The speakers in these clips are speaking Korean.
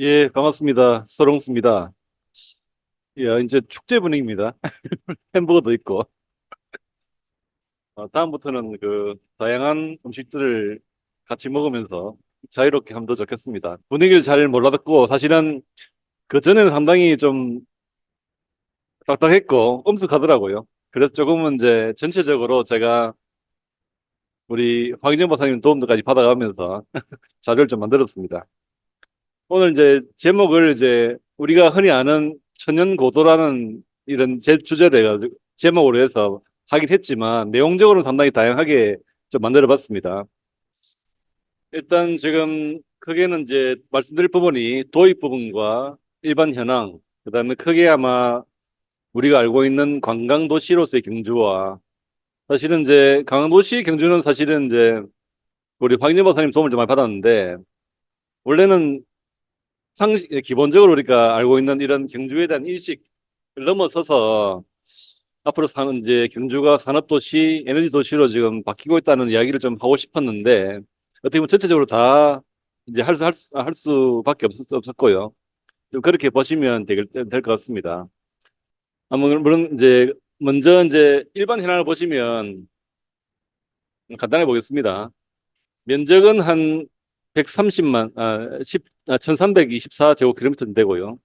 예, 반갑습니다. 서롱스입니다. 예, 이제 축제 분위기입니다. 햄버거도 있고. 다음부터는 그 다양한 음식들을 같이 먹으면서 자유롭게 하면 더 좋겠습니다. 분위기를 잘 몰라듣고 사실은 그 전에는 상당히 좀 딱딱했고 엄숙하더라고요. 그래서 조금은 이제 전체적으로 제가 우리 황인정 박사님 도움도까지 받아가면서 자료를 좀 만들었습니다. 오늘 이제 제목을 이제 우리가 흔히 아는 천연고도라는 이런 제 주제로 해가지고 제목으로 해서 하긴 했지만 내용적으로는 상당히 다양하게 좀 만들어 봤습니다. 일단 지금 크게는 이제 말씀드릴 부분이 도입 부분과 일반 현황, 그다음에 크게 아마 우리가 알고 있는 관광 도시로서의 경주와 사실은 이제 관광도시 경주는 사실은 이제 우리 황인재 박사님 도움을 좀 많이 받았는데 원래는 기본적으로 우리가 알고 있는 이런 경주에 대한 인식을 넘어서서 앞으로 사는 이제 경주가 산업도시, 에너지도시로 지금 바뀌고 있다는 이야기를 좀 하고 싶었는데 어떻게 보면 전체적으로 다 이제 할 수밖에 없었고요. 좀 그렇게 보시면 될 것 같습니다. 물론 이제 먼저 이제 일반 현황을 보시면 간단하게 보겠습니다. 면적은 한 130만, 1324제곱킬로미터 되고요.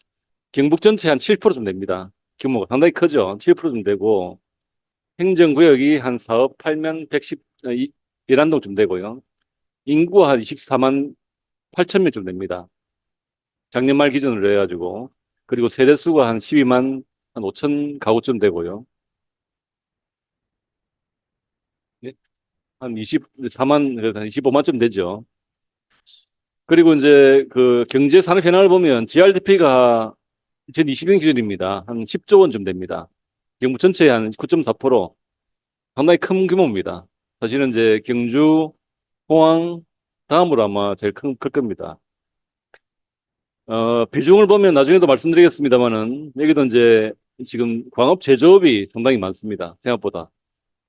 경북 전체 한 7%좀 됩니다. 규모가 상당히 크죠. 7%좀 되고 행정구역이 한 4억 8면 110 1안동쯤 되고요. 인구가 한 24만 8천 명쯤 됩니다. 작년 말 기준으로 해가지고 그리고 세대수가 한 12만 한 5천 가구쯤 되고요. 네? 한 24만 그래서 한 25만쯤 되죠. 그리고 이제 그 경제 산업 현황을 보면 GRDP가 2020년 기준입니다. 한 10조 원쯤 됩니다. 경북 전체의 한 9.4%. 상당히 큰 규모입니다. 사실은 이제 경주, 포항 다음으로 아마 제일 클 겁니다. 비중을 보면 나중에도 말씀드리겠습니다만은 여기도 이제 지금 광업 제조업이 상당히 많습니다. 생각보다.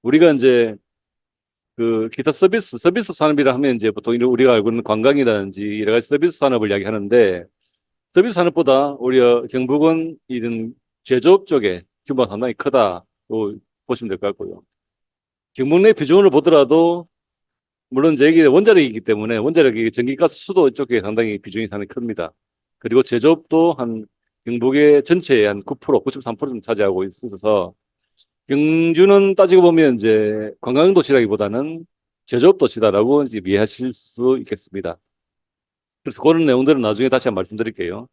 우리가 이제 그 기타 서비스 산업이라 하면 이제 보통 우리가 알고 있는 관광이라든지 여러 가지 서비스 산업을 이야기하는데 서비스 산업보다 오히려 경북은 이런 제조업 쪽에 규모가 상당히 크다고 보시면 될 것 같고요. 경북 내 비중을 보더라도 물론 이제 이게 원자력이기 때문에 원자력이 전기가스 수도 쪽에 상당히 비중이 상당히 큽니다. 그리고 제조업도 한 경북의 전체의 한 9%, 9.3% 차지하고 있어서 경주는 따지고 보면 이제 관광 도시라기보다는 제조업 도시다라고 이제 이해하실 수 있겠습니다. 그래서 그런 내용들은 나중에 다시 한번 말씀드릴게요.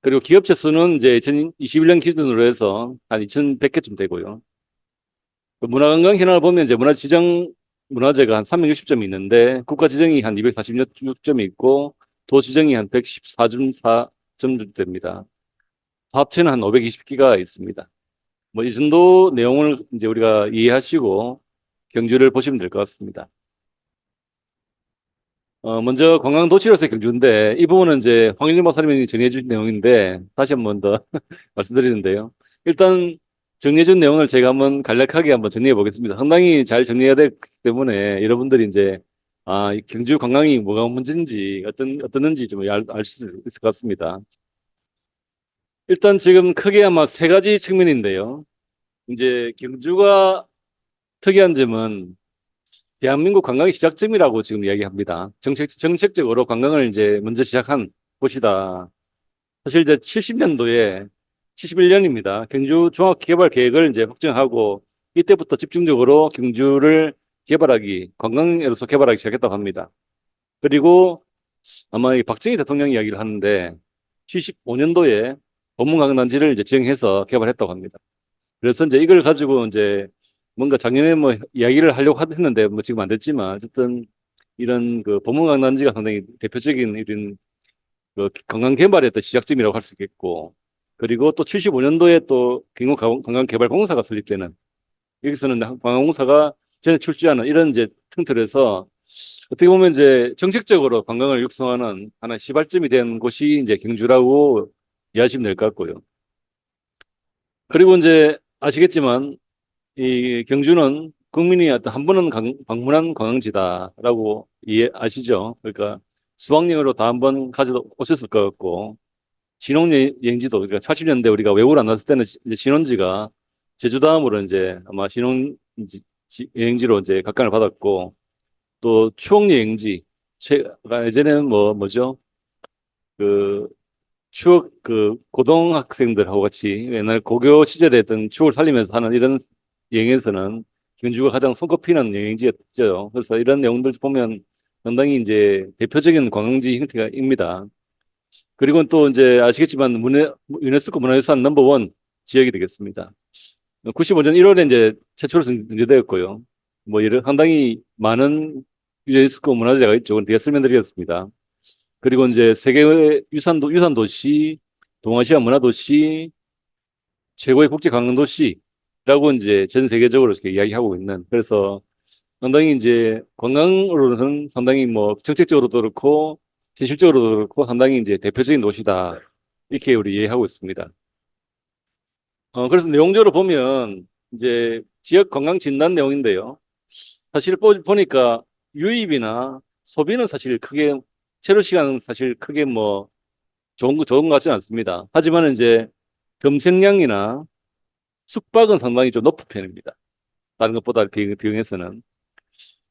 그리고 기업체 수는 이제 2021년 기준으로 해서 한 2,100개쯤 되고요. 그 문화관광 현황을 보면 이제 문화지정 문화재가 한 360점이 있는데 국가 지정이 한 246점이 있고 도 지정이 한 114.4점 됩니다. 합체는 한 520기가 있습니다. 뭐 이 정도 내용을 이제 우리가 이해하시고 경주를 보시면 될 것 같습니다. 먼저 관광 도시로서의 경주인데 이 부분은 이제 황일진 박사님이 정리해 주신 내용인데 다시 한번 더 말씀드리는데요. 일단 정리해 준 내용을 제가 한번 간략하게 한번 정리해 보겠습니다. 상당히 잘 정리해야 되기 때문에 여러분들이 이제 이 경주 관광이 뭐가 문제인지 어떻는지 좀 알 수 있을 것 같습니다. 일단 지금 크게 아마 세 가지 측면인데요. 이제 경주가 특이한 점은 대한민국 관광의 시작점이라고 지금 이야기합니다. 정책적으로 관광을 이제 먼저 시작한 곳이다. 사실 이제 70년도에 71년입니다. 경주 종합개발 계획을 이제 확정하고 이때부터 집중적으로 경주를 관광으로서 개발하기 시작했다고 합니다. 그리고 아마 이 박정희 대통령 이야기를 하는데 75년도에 법문관광단지를 이제 지정해서 개발했다고 합니다. 그래서 이제 이걸 가지고 이제 뭔가 작년에 뭐 이야기를 하려고 했는데 뭐 지금 안 됐지만 어쨌든 이런 그 보문관광단지가 상당히 대표적인 이런 그 관광 개발의 또 시작점이라고 할 수 있겠고 그리고 또 75년도에 또 경북관광개발공사가 설립되는 여기서는 관광공사가 전에 출주하는 이런 이제 틈틀에서 어떻게 보면 이제 정책적으로 관광을 육성하는 하나의 시발점이 된 곳이 이제 경주라고 이해하시면 될 것 같고요. 그리고 이제 아시겠지만 이 경주는 국민이 어떤 한 번은 방문한 관광지다라고 아시죠? 그러니까 수학여행으로 다 한번 가져 오셨을 것 같고, 신혼여행지도, 그러니까 80년대 우리가 외국을 안 나왔을 때는 이제 신혼지가 제주 다음으로 이제 아마 여행지로 이제 각광을 받았고, 또 추억여행지, 예전에는 뭐죠? 그 추억, 고등학생들하고 같이 옛날 고교 시절에 했던 추억을 살리면서 하는 이런 여행에서는 경주가 가장 손꼽히는 여행지였죠. 그래서 이런 내용들 보면 상당히 이제 대표적인 관광지 형태가입니다. 그리고 또 이제 아시겠지만 유네스코 문화유산 넘버원 지역이 되겠습니다. 95년 1월에 이제 최초로 등재되었고요. 뭐 이런 상당히 많은 유네스코 문화재가 있죠. 그건 뒤에 설명드리겠습니다. 그리고 이제 세계 유산 도시, 동아시아 문화 도시, 최고의 국제 관광 도시라고 이제 전 세계적으로 이렇게 이야기하고 있는. 그래서 상당히 이제 관광으로는 상당히 뭐 정책적으로도 그렇고 현실적으로도 그렇고 상당히 이제 대표적인 도시다. 이렇게 우리 이해하고 있습니다. 그래서 내용적으로 보면 이제 지역 관광 진단 내용인데요. 사실 보니까 유입이나 소비는 사실 크게 체류 시간은 사실 크게 뭐 좋은 것 같지는 않습니다. 하지만 이제 검색량이나 숙박은 상당히 좀 높은 편입니다. 다른 것보다 비용에서는.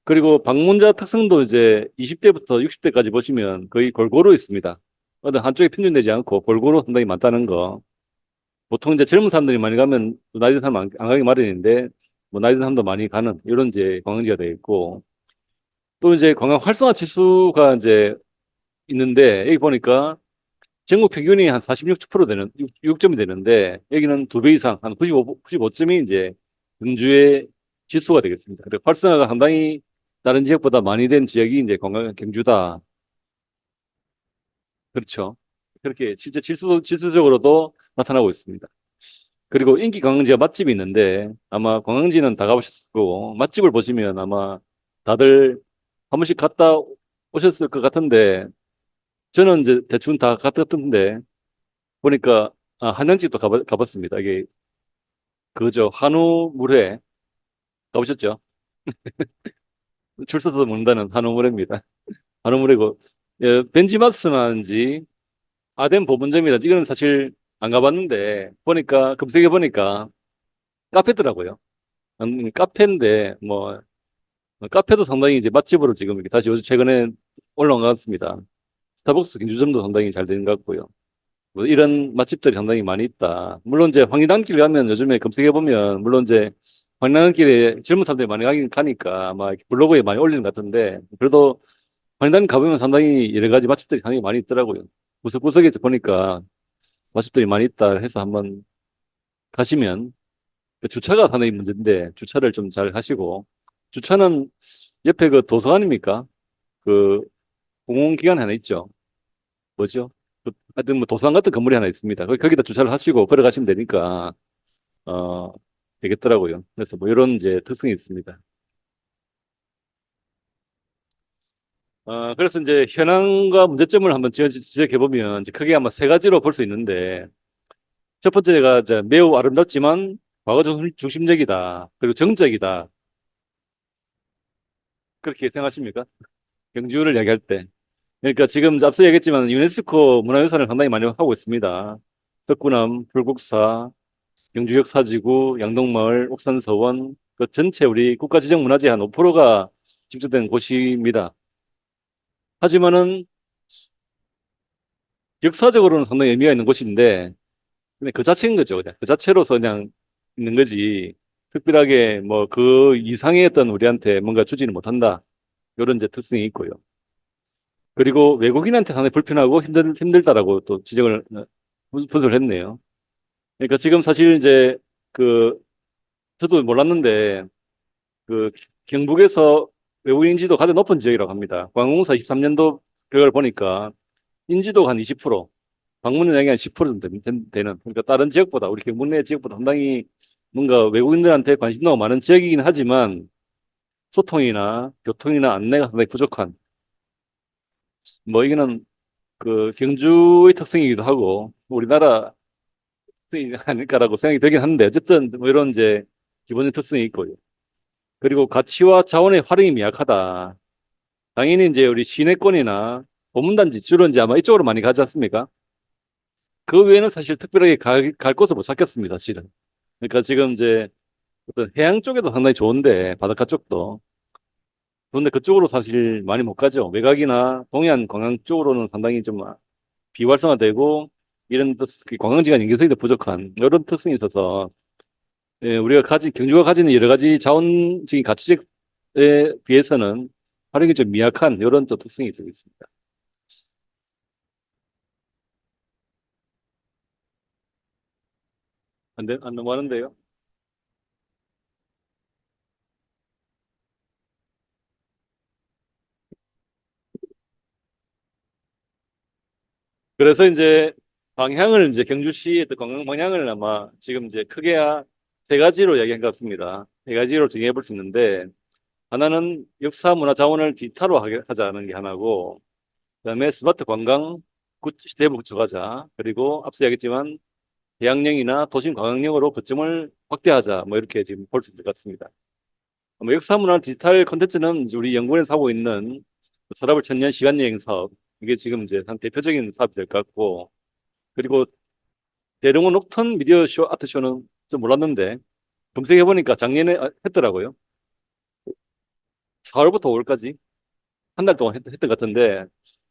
그리고 방문자 특성도 이제 20대부터 60대까지 보시면 거의 골고루 있습니다. 어느 한쪽에 편중되지 않고 골고루 상당히 많다는 거. 보통 이제 젊은 사람들이 많이 가면 또 나이 든 사람 안 가기 마련인데 뭐 나이 든 사람도 많이 가는 이런 이제 관광지가 되어 있고 또 이제 관광 활성화 지수가 이제 있는데 여기 보니까 전국 평균이 한 46% 되는 6점이 되는데 여기는 두 배 이상 한 95점이 이제 경주의 지수가 되겠습니다. 그리고 활성화가 상당히 다른 지역보다 많이 된 지역이 이제 관광 경주다. 그렇죠. 그렇게 실제 지수적으로도 나타나고 있습니다. 그리고 인기 관광지가 맛집이 있는데 아마 관광지는 다 가보셨을 거고 맛집을 보시면 아마 다들 한 번씩 갔다 오셨을 것 같은데 저는 이제 대충 다 갔던데 보니까 한양집도 가봤습니다. 이게 그죠 한우 물회 가보셨죠? 줄 서서 먹는다는 한우 물회입니다. 한우 물회고 벤지마스나인지 아덴 보문점이라든지 이건 사실 안 가봤는데 보니까 검색해 보니까 카페더라고요. 카페인데 뭐 카페도 상당히 이제 맛집으로 지금 이렇게 다시 요즘 최근에 올라온 것 같습니다. 스타벅스 김주점도 상당히 잘 되는 것 같고요. 뭐 이런 맛집들이 상당히 많이 있다. 물론 이제 황리단길 가면 요즘에 검색해 보면 물론 이제 황리단길에 젊은 사람들이 많이 가긴 가니까 아마 이렇게 블로그에 많이 올리는 것 같은데 그래도 황리단 가보면 상당히 여러 가지 맛집들이 상당히 많이 있더라고요. 구석구석에 보니까 맛집들이 많이 있다 해서 한번 가시면 그 주차가 상당히 문제인데 주차를 좀 잘 하시고 주차는 옆에 그 도서관입니까? 그 공공기관 하나 있죠. 뭐죠? 하여튼 뭐 도서관 같은 건물이 하나 있습니다. 거기다 주차를 하시고 걸어가시면 되니까 어 되겠더라고요. 그래서 뭐 이런 이제 특성이 있습니다. 그래서 이제 현황과 문제점을 한번 지적해 보면 이제 크게 아마 세 가지로 볼 수 있는데 첫 번째가 이제 매우 아름답지만 과거 중심적이다. 그리고 정적이다. 그렇게 생각하십니까? 경주를 이야기할 때. 그러니까 지금 앞서 얘기했지만 유네스코 문화유산을 상당히 많이 하고 있습니다. 덕구남, 불국사, 경주 역사지구, 양동마을, 옥산서원, 그 전체 우리 국가지정문화재 한 5%가 집중된 곳입니다. 하지만은 역사적으로는 상당히 의미가 있는 곳인데 그냥 그 자체인 거죠. 그냥 그 자체로서 그냥 있는 거지. 특별하게 뭐 그 이상의 어떤 우리한테 뭔가 주지는 못한다. 이런 이제 특성이 있고요. 그리고 외국인한테 상당히 불편하고 힘들다라고 또 지적을 분석을 했네요. 그러니까 지금 사실 이제 그 저도 몰랐는데 그 경북에서 외국인 인지도 가장 높은 지역이라고 합니다. 관공서 23년도 결과를 보니까 인지도가 한 20%, 방문량이 한 10% 정도 되는 그러니까 다른 지역보다 우리 경북 내 지역보다 상당히 뭔가 외국인들한테 관심도가 많은 지역이긴 하지만 소통이나 교통이나 안내가 상당히 부족한 뭐 이거는 그 경주의 특성이기도 하고 우리나라 특성이 아닐까라고 생각이 되긴 하는데 어쨌든 뭐 이런 이제 기본적 특성이 있고요. 그리고 가치와 자원의 활용이 미약하다. 당연히 이제 우리 시내권이나 보문단지 주로 이제 아마 이쪽으로 많이 가지 않습니까? 그 외에는 사실 특별하게 갈 곳을 못 찾겠습니다, 사실은. 그러니까 지금 이제 어떤 해양 쪽에도 상당히 좋은데, 바닷가 쪽도. 그런데 그쪽으로 사실 많이 못 가죠. 외곽이나 동해안 관광 쪽으로는 상당히 좀 비활성화되고, 이런 관광지가 인근성이 부족한 이런 특성이 있어서, 예, 우리가 경주가 가지는 여러 가지 자원적인 가치에 비해서는 활용이 좀 미약한 이런 또 특성이 좀 있습니다. 안 넘어가는데요. 그래서 이제 방향을 이제 경주시의 또 관광 방향을 아마 지금 이제 크게 세 가지로 이야기한 것 같습니다. 세 가지로 정해 볼 수 있는데, 하나는 역사 문화 자원을 디지털로 하자는 게 하나고, 그다음에 스마트 관광 시대부 구축하자. 그리고 앞서 이야기했지만 해양령이나 도심 관광령으로 거점을 확대하자. 뭐 이렇게 지금 볼 수 있을 것 같습니다. 뭐 역사 문화 디지털 콘텐츠는 이제 우리 연구원에서 하고 있는 서라벌 천년 시간여행 사업, 이게 지금 이제 한 대표적인 사업이 될 것 같고, 그리고 대릉원 옥턴 미디어 쇼 아트쇼는 좀 몰랐는데 검색해 보니까 작년에 했더라고요. 4월부터 5월까지 한 달 동안 했던 것 같은데,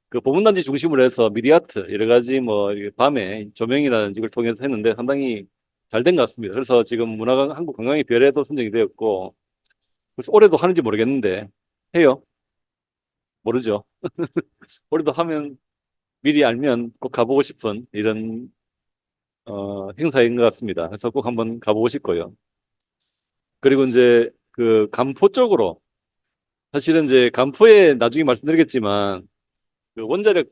그 보문단지 중심으로 해서 미디어 아트 여러 가지 뭐 이렇게 밤에 조명이라든지 이걸 통해서 했는데 상당히 잘 된 것 같습니다. 그래서 지금 한국 관광의 별에도 선정이 되었고, 그래서 올해도 하는지 모르겠는데 해요. 모르죠. 올해도 하면 미리 알면 꼭 가보고 싶은 이런 행사인 것 같습니다. 그래서 꼭 한번 가보고 싶고요. 그리고 이제 그 간포 쪽으로, 사실은 이제 간포에 나중에 말씀드리겠지만 그 원자력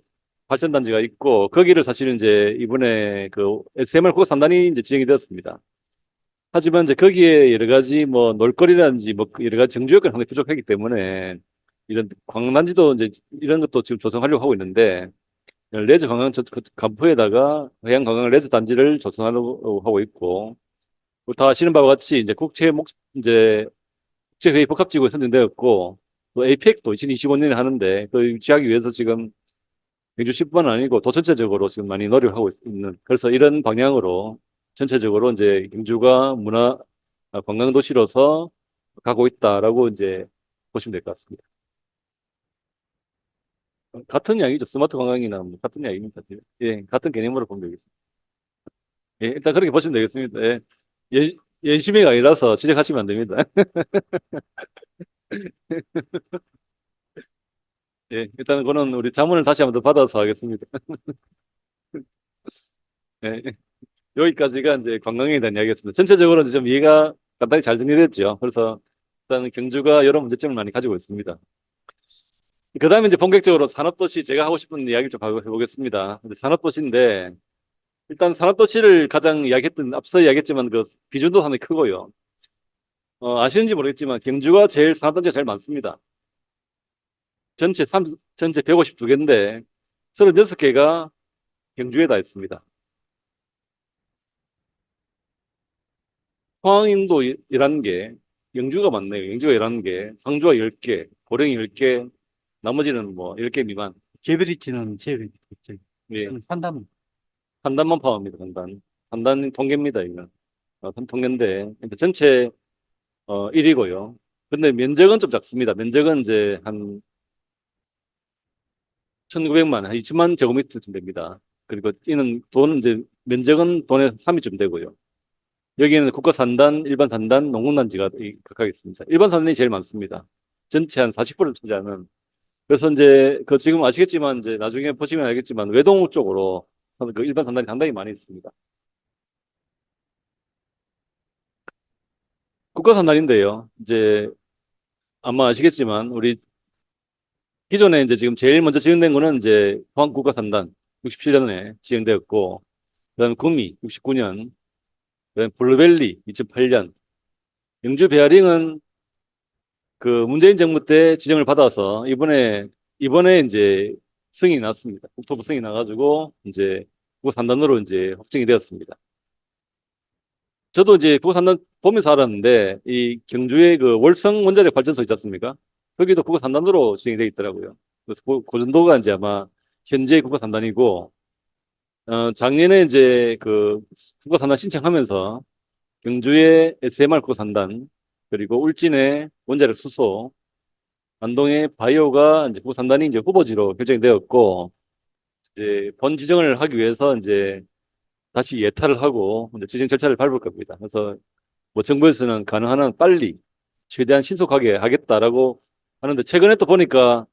발전단지가 있고, 거기를 사실은 이제 이번에 그 SMR 국산단이 이제 지정이 되었습니다. 하지만 이제 거기에 여러 가지 뭐 놀거리라든지 뭐 여러 가지 정주 요건이 상당히 부족하기 때문에 이런 관광단지도 이제 이런 것도 지금 조성하려고 하고 있는데, 레저 관광 간포에다가 해양 관광 레저 단지를 조성하려고 하고 있고, 다 아시는 바와 같이 이제 이제 국제회의 복합지구에 선정되었고, 또 APEC도 2025년에 하는데 그 유치하기 위해서 지금 경주시뿐만 아니고 도 전체적으로 지금 많이 노력하고 있는, 그래서 이런 방향으로 전체적으로 이제 경주가 관광 도시로서 가고 있다라고 이제 보시면 될 것 같습니다. 같은 이야기죠. 스마트 관광이나 뭐 같은 이야기입니다. 예, 같은 개념으로 보면 되겠습니다. 예, 일단 그렇게 보시면 되겠습니다. 예, 예, 연심이가 아니라서 지적하시면 안 됩니다. 예, 일단 그거는 우리 자문을 다시 한번 더 받아서 하겠습니다. 예, 여기까지가 이제 관광에 대한 이야기였습니다. 전체적으로 좀 이해가 간단히 잘 정리됐죠. 그래서 일단 경주가 여러 문제점을 많이 가지고 있습니다. 그 다음에 이제 본격적으로 산업도시, 제가 하고 싶은 이야기를 좀 해보겠습니다. 근데 산업도시인데, 일단 산업도시를 가장 앞서 이야기했지만 그 비중도 상당히 크고요. 아시는지 모르겠지만 경주가 제일 산업단지가 제일 많습니다. 전체 전체 152개인데 36개가 경주에 다 있습니다. 포항인도 11개, 영주가 많네요. 영주가 11개, 상주가 10개, 고령이 10개, 나머지는 뭐 10개 미만. 개별이치는 지역이 있죠. 예, 산담. 판단만 포함합니다. 판단. 판단 통계입니다, 이건. 통계인데, 근데 전체 1위고요. 근데 면적은 좀 작습니다. 면적은 이제 한 1,900만, 한 2천만 제곱미터쯤 됩니다. 그리고 이는 이제 면적은 돈의 3위쯤 되고요. 여기에는 국가 산단, 일반 산단, 농군단지가 각각 있습니다. 일반 산단이 제일 많습니다. 전체 한 40%를 차지하는. 그래서 이제 그 지금 아시겠지만 이제 나중에 보시면 알겠지만 외동 쪽으로 그 일반 산단이 상당히 많이 있습니다. 국가 산단인데요. 이제 아마 아시겠지만 우리 기존에 이제 지금 제일 먼저 지정된 거는 이제 포항 국가 산단 67년에 지정되었고, 그다음에 구미 69년, 그다음에 블루밸리 2008년, 영주 베어링은 그 문재인 정부 때 지정을 받아서 이번에 이제 승인이 났습니다. 국토부 승인이 나가지고 이제 국산단으로 이제 확정이 되었습니다. 저도 이제 국산단 보면서 알았는데 이 경주의 그 월성 원자력 발전소 있지 않습니까? 거기도 국산단으로 지정이 되어 있더라고요. 그래서 그 정도가 이제 아마 현재 국가 산단이고, 작년에 이제 그 국가 산단 신청하면서 경주의 SMR 국가 산단, 그리고 울진의 원자력 수소, 안동의 바이오가 이제 국가 산단이 이제 후보지로 결정이 되었고, 이제 본 지정을 하기 위해서 이제 다시 예탈을 하고 이제 지정 절차를 밟을 겁니다. 그래서 뭐 정부에서는 가능한 한 빨리 최대한 신속하게 하겠다라고 하는데 최근에 또 보니까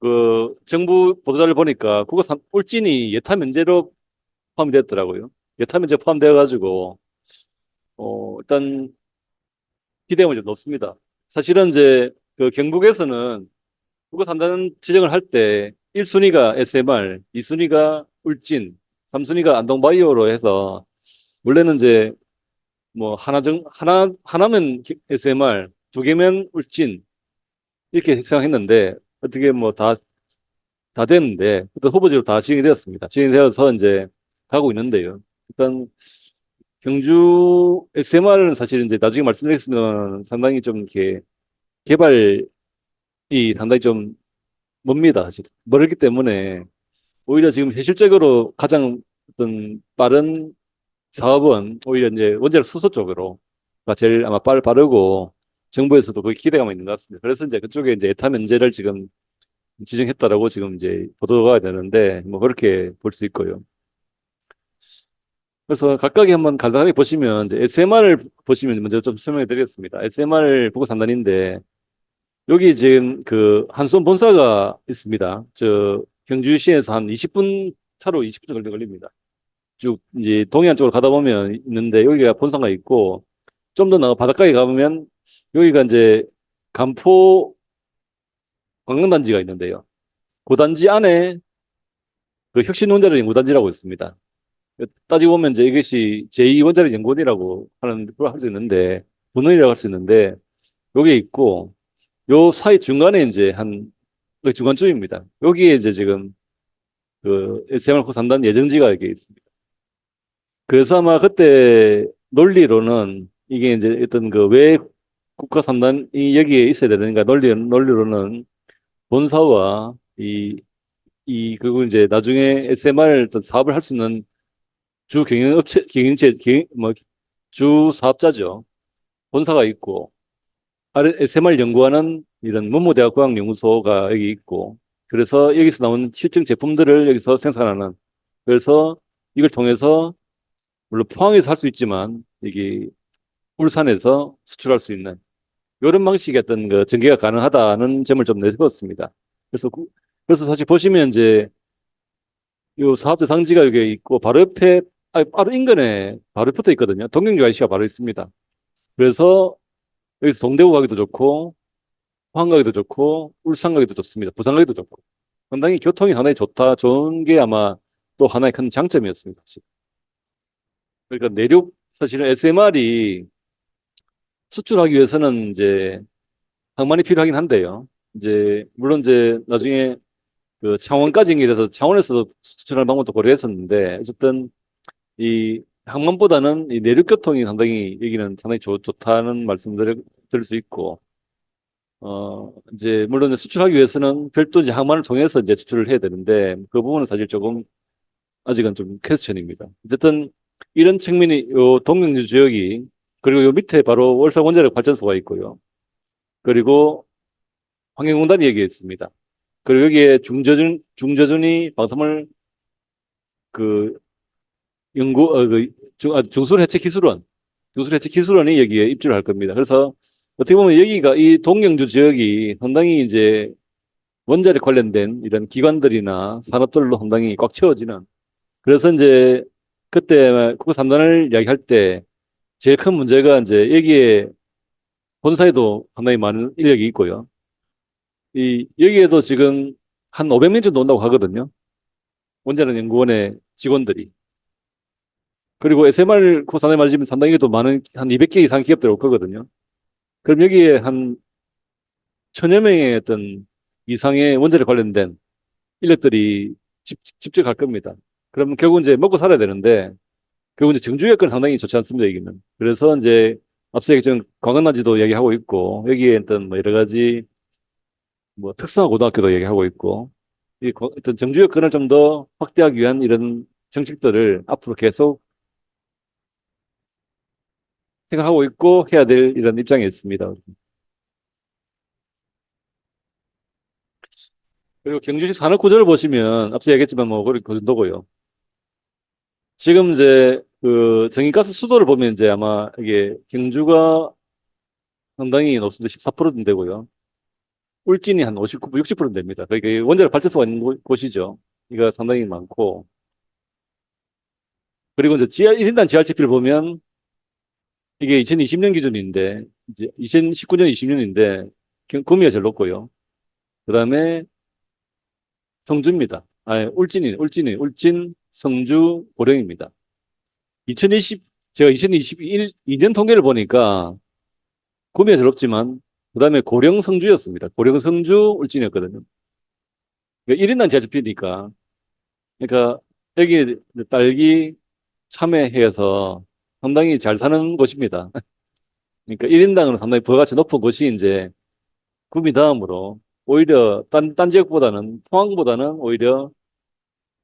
그 정부 보도자를 보니까 국어산 울진이 예타 면제로 포함이 됐더라고요. 예타 면제 포함되어 가지고 일단 기대감이 좀 높습니다. 사실은 이제 그 경북에서는 국어산단 지정을 할 때 1순위가 SMR, 2순위가 울진, 3순위가 안동바이오로 해서 원래는 이제 뭐 하나면 SMR, 두 개면 울진 이렇게 생각했는데 어떻게 뭐 다 됐는데 일단 후보지로 다 지정이 되었습니다. 지정이 되어서 이제 가고 있는데요. 일단 경주 SMR은 사실 이제 나중에 말씀드리겠지만 상당히 좀 이렇게 개발이 상당히 좀 멉니다. 사실 멀기 때문에 오히려 지금 현실적으로 가장 어떤 빠른 사업은 오히려 이제 원자력 수소 쪽으로가 제일 아마 빠르고 정부에서도 거기 기대감이 있는 것 같습니다. 그래서 이제 그쪽에 이제 에타 면제를 지금 지정했다라고 지금 이제 보도가 되는데 뭐 그렇게 볼 수 있고요. 그래서 각각이 한번 간단하게 보시면 이제 SMR을 보시면 먼저 좀 설명해 드리겠습니다. SMR 보고 산단인데 여기 지금 그 한수원 본사가 있습니다. 저 경주시에서 한 20분 차로 20분 정도 걸립니다. 쭉 이제 동해안 쪽으로 가다 보면 있는데 여기가 본사가 있고 좀 더 나가 바닷가에 가보면 여기가 이제 간포 관광단지가 있는데요. 그 단지 안에 그 혁신원자력 연구단지라고 있습니다. 따지고 보면 이제 이것이 제2원자력 연구원이라고 하는 걸 할 수 있는데 분원이라고 할 수 있는데 여기에 있고 요 사이 중간에 이제 그 중간쯤입니다. 여기에 이제 지금 그 SMR 산단 예정지가 이렇게 있습니다. 그래서 아마 그때 논리로는 이게 이제 어떤 그 왜 국가 산단이 여기에 있어야 되는가 논리로는 본사와 그리고 이제 나중에 SMR 어떤 사업을 할 수 있는 주 경영업체, 주 사업자죠. 본사가 있고, SMR 연구하는 이런 문무대학과학연구소가 여기 있고, 그래서 여기서 나오는 실증 제품들을 여기서 생산하는, 그래서 이걸 통해서, 물론 포항에서 할 수 있지만, 여기 울산에서 수출할 수 있는, 이런 방식의 어떤 그 전개가 가능하다는 점을 좀 내세웠습니다. 그래서 사실 보시면 이제, 요 사업 대상지가 여기 있고, 바로 옆에, 바로 인근에 바로 붙어 있거든요. 동경유 IC가 바로 있습니다. 그래서 여기서 동대구 가기도 좋고, 포항 가기도 좋고, 울산 가기도 좋습니다. 부산 가기도 좋고. 상당히 교통이 상당히 좋은 게 아마 또 하나의 큰 장점이었습니다. 사실. 그러니까 사실은 SMR이 수출하기 위해서는 이제 항만이 필요하긴 한데요. 이제, 물론 이제 나중에 그 창원까지 연결해서 창원에서도 수출하는 방법도 고려했었는데, 어쨌든 이 항만보다는 이 내륙 교통이 상당히 여기는 상당히 좋다는 말씀들을 들을 수 있고, 이제, 물론 수출하기 위해서는 별도 이제 항만을 통해서 이제 수출을 해야 되는데, 그 부분은 사실 조금, 아직은 좀 퀘스천입니다. 어쨌든, 이런 측면이, 요 동경주 지역이, 그리고 요 밑에 바로 월성 원자력 발전소가 있고요. 그리고 환경공단이 여기에 있습니다. 그리고 여기에 중저준이 방사물 그 중술 해체 기술원이 여기에 입주를 할 겁니다. 그래서 어떻게 보면 여기가 이 동경주 지역이 상당히 이제 원자력 관련된 이런 기관들이나 산업들로 상당히 꽉 채워지는 그래서 이제 그때 국가 산단을 이야기할 때 제일 큰 문제가 이제 여기에 본사에도 상당히 많은 인력이 있고요. 여기에도 지금 한 500명 정도 온다고 하거든요. 원자력 연구원의 직원들이. 그리고 SMR 국가 산단에 맞으면 상당히 또 많은 한 200개 이상 기업들이 올 거거든요. 그럼 여기에 한 천여 명의 어떤 이상의 원자력 관련된 인력들이 집중할 겁니다. 그러면 결국 이제 먹고 살아야 되는데, 결국 이제 정주 여건 상당히 좋지 않습니다, 여기는. 그래서 이제 앞서 얘기했던 관광단지도 얘기하고 있고, 여기에 어떤 뭐 여러 가지 뭐 특성화 고등학교도 얘기하고 있고, 어떤 정주 여건을 좀 더 확대하기 위한 이런 정책들을 앞으로 계속 생각하고 있고 해야 될 이런 입장에 있습니다. 그리고 경주시 산업 구조를 보시면 앞서 얘기했지만 뭐 그 정도고요. 지금 이제 그 정유가스 수도를 보면 이제 아마 이게 경주가 상당히 높습니다. 14% 되고요. 울진이 한 59%, 60% 됩니다. 그러니까 원자력 발전소가 있는 곳이죠. 이거 상당히 많고. 그리고 이제 1인당 GRTP를 보면 이게 2020년 기준인데, 이제 2019년, 20년인데, 구미가 제일 높고요. 그 다음에 성주입니다. 울진, 성주, 고령입니다. 2020, 제가 2021, 2년 통계를 보니까 구미가 제일 높지만, 그 다음에 고령, 성주였습니다. 고령, 성주, 울진이었거든요. 그러니까 1인당 GRTP니까, 그러니까 여기 딸기 참외해서 상당히 잘 사는 곳입니다. 그러니까 1인당은 상당히 부가가치 높은 곳이 이제 구미 다음으로 오히려 딴 지역보다는 포항보다는 오히려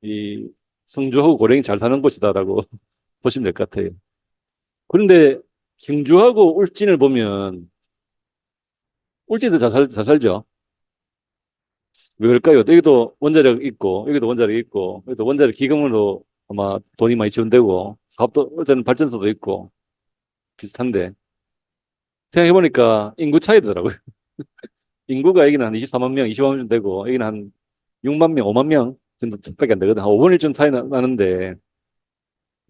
이 성주하고 고령이 잘 사는 곳이다라고 보시면 될 것 같아요. 그런데 경주하고 울진을 보면 울진도 잘 살죠. 왜 그럴까요? 여기도 원자력 있고 여기도 원자력 있고 여기도 원자력 기금으로 아마 돈이 많이 지원되고 사업도 어쨌든 발전소도 있고 비슷한데 생각해보니까 인구 차이더라고요. 인구가 여기는 한 24만 명, 20만 명 되고 여기는 한 6만 명, 5만 명 정도밖에 안 되거든. 한 5분의 1쯤 차이 나는데